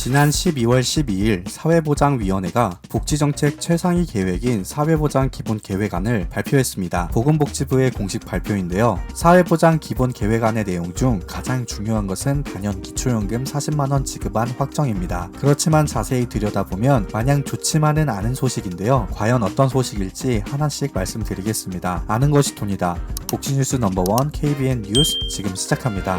지난 12월 12일 사회보장위원회가 복지정책 최상위 계획인 사회보장 기본계획안을 발표했습니다. 보건복지부의 공식 발표인데요. 사회보장 기본계획안의 내용 중 가장 중요한 것은 단연 기초연금 40만원 지급안 확정입니다. 그렇지만 자세히 들여다보면 마냥 좋지만은 않은 소식인데요. 과연 어떤 소식일지 하나씩 말씀드리겠습니다. 아는 것이 돈이다. 복지뉴스 넘버원 KBN 뉴스 지금 시작합니다.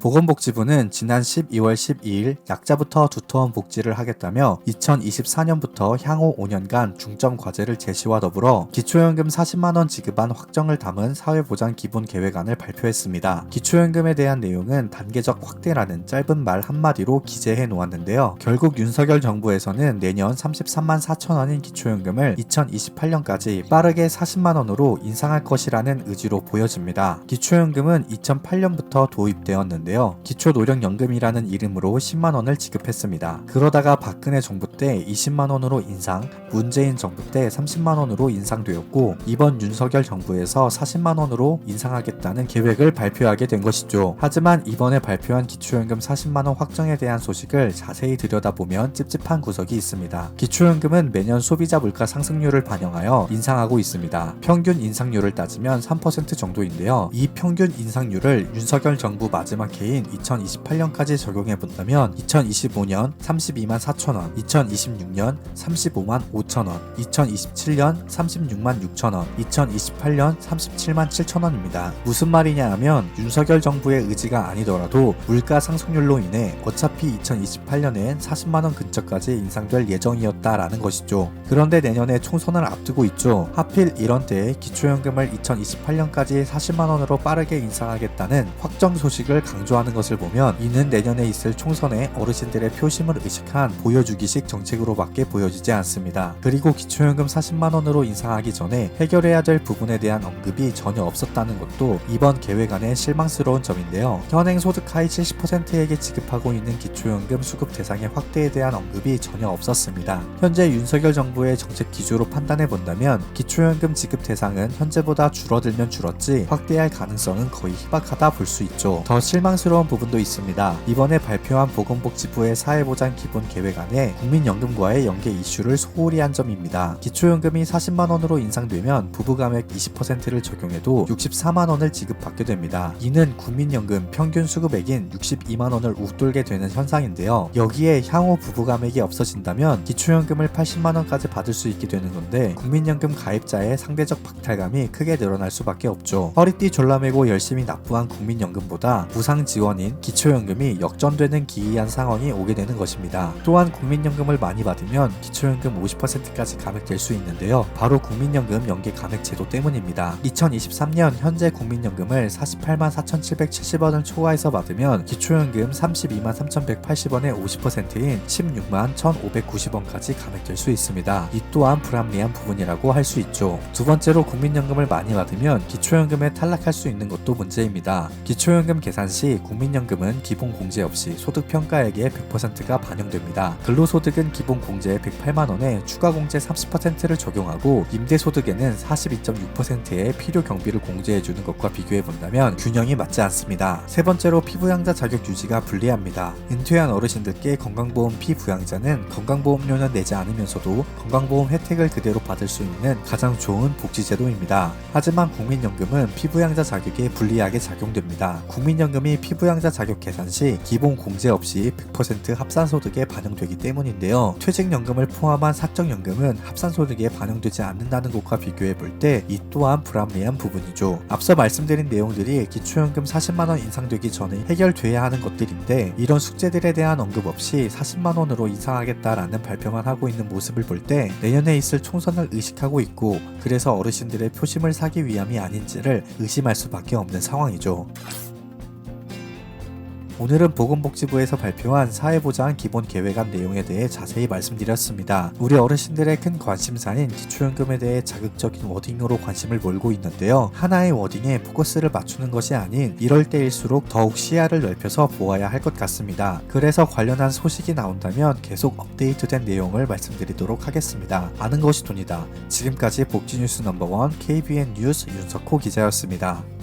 보건복지부는 지난 12월 12일 약자부터 두터운 복지를 하겠다며 2024년부터 향후 5년간 중점 과제를 제시와 더불어 기초연금 40만원 지급안 확정을 담은 사회보장 기본계획안을 발표했습니다. 기초연금에 대한 내용은 단계적 확대라는 짧은 말 한마디로 기재해 놓았는데요. 결국 윤석열 정부에서는 내년 33만 4천원인 기초연금을 2028년까지 빠르게 40만원으로 인상할 것이라는 의지로 보여집니다. 기초연금은 2008년부터 도입되었는데요. 기초노령연금이라는 이름으로 10만원을 지급했습니다. 그러다가 박근혜 정부 때 20만원으로 인상, 문재인 정부 때 30만원으로 인상되었고 이번 윤석열 정부에서 40만원으로 인상하겠다는 계획을 발표하게 된 것이죠. 하지만 이번에 발표한 기초연금 40만원 확정에 대한 소식을 자세히 들여다보면 찝찝한 구석이 있습니다. 기초연금은 매년 소비자 물가 상승률을 반영하여 인상하고 있습니다. 평균 인상률을 따지면 3% 정도인데요. 이 평균 인상률을 윤석열 정부 마지막 해인 2028년까지 적용해본다면 2025년 32만 4천원, 2026년 35만 5천원, 2027년 36만 6천원, 2028년 37만 7천원입니다. 무슨 말이냐 하면 윤석열 정부의 의지가 아니더라도 물가 상승률로 인해 어차피 2028년엔 40만원 근처까지 인상될 예정이었다라는 것이죠. 그런데 내년에 총선을 앞두고 있죠. 하필 이런 때에 기초연금을 2028년까지 40만원으로 빠르게 인상하겠다는 확정 소식을 강조하는 것을 보면 이는 내년에 있을 총선에 어르신들의 표심을 의식한 보여주기식 정책으로밖에 보여지지 않습니다. 그리고 기초연금 40만원으로 인상하기 전에 해결해야 될 부분에 대한 언급이 전혀 없었다는 것도 이번 계획안의 실망스러운 점인데요. 현행 소득 하위 70%에게 지급하고 있는 기초연금 수급 대상의 확대에 대한 언급이 전혀 없었습니다. 현재 윤석열 정부의 정책 기조로 판단해 본다면 기초연금 지급 대상은 현재보다 줄어들면 줄었지 확대할 가능성은 거의 희박하다 볼 수 있죠. 더 실망스러운 부분도 있습니다. 이번에 발표한 보건복지부의 사회보장 기본계획안에 국민연금과의 연계 이슈를 소홀히 한 점입니다. 기초연금이 40만원으로 인상되면 부부감액 20%를 적용해도 64만원을 지급받게 됩니다. 이는 국민연금 평균 수급액인 62만원을 웃돌게 되는 현상인데요. 여기에 향후 부부감액이 없어진다면 기초연금을 80만원까지 받을 수 있게 되는 건데 국민연금 가입자의 상대적 박탈감이 크게 늘어날 수밖에 없죠. 허리띠 졸라매고 열심히 납부한 국민연금보다 무상 지원인 기초연금이 역전되는 기이한 상황이 오게 되는 것입니다. 또한 국민연금을 많이 받으면 기초연금 50%까지 감액될 수 있는데요. 바로 국민연금 연계 감액 제도 때문입니다. 2023년 현재 국민연금을 48만 4,770원을 초과해서 받으면 기초연금 32만 3,180원의 50%인 16만 1,590원까지 감액될 수 있습니다. 이 또한 불합리한 부분이라고 할 수 있죠. 두 번째로 국민연금을 많이 받으면 기초연금에 탈락할 수 있는 것도 문제입니다. 기초연금 계산 시 국민연금은 기본 공제 없이 소득 평가액의 100%가 반영됩니다. 근로소득은 기본 공제 108만원에 추가 공제 30%를 적용하고 임대소득에는 42.6%의 필요 경비를 공제해주는 것과 비교해본다면 균형이 맞지 않습니다. 세 번째로 피부양자 자격 유지가 불리합니다. 은퇴한 어르신들께 건강보험 피부양자는 건강보험료는 내지 않으면서도 건강보험 혜택을 그대로 받을 수 있는 가장 좋은 복지제도입니다. 하지만 국민연금은 피부양자 자격에 불리하게 작용됩니다. 국민연금이 피부양자 자격 계산 시 기본 공제 없이 100% 합산소득에 반영되기 때문인데요. 퇴직연금을 포함한 사적연금은 합산소득에 반영되지 않는다는 것과 비교해 볼 때 이 또한 불합리한 부분이죠. 앞서 말씀드린 내용들이 기초연금 40만원 인상되기 전에 해결돼야 하는 것들인데 이런 숙제들에 대한 언급 없이 40만원으로 인상하겠다라는 발표만 하고 있는 모습을 볼 때 내년에 있을 총선을 의식하고 있고 그래서 어르신들의 표심을 사기 위함이 아닌지를 의심할 수밖에 없는 상황이죠. 오늘은 보건복지부에서 발표한 사회보장 기본 계획안 내용에 대해 자세히 말씀드렸습니다. 우리 어르신들의 큰 관심사인 기초연금에 대해 자극적인 워딩으로 관심을 몰고 있는데요. 하나의 워딩에 포커스를 맞추는 것이 아닌 이럴 때일수록 더욱 시야를 넓혀서 보아야 할 것 같습니다. 그래서 관련한 소식이 나온다면 계속 업데이트된 내용을 말씀드리도록 하겠습니다. 아는 것이 돈이다. 지금까지 복지뉴스 넘버원 KBN 뉴스 윤석호 기자였습니다.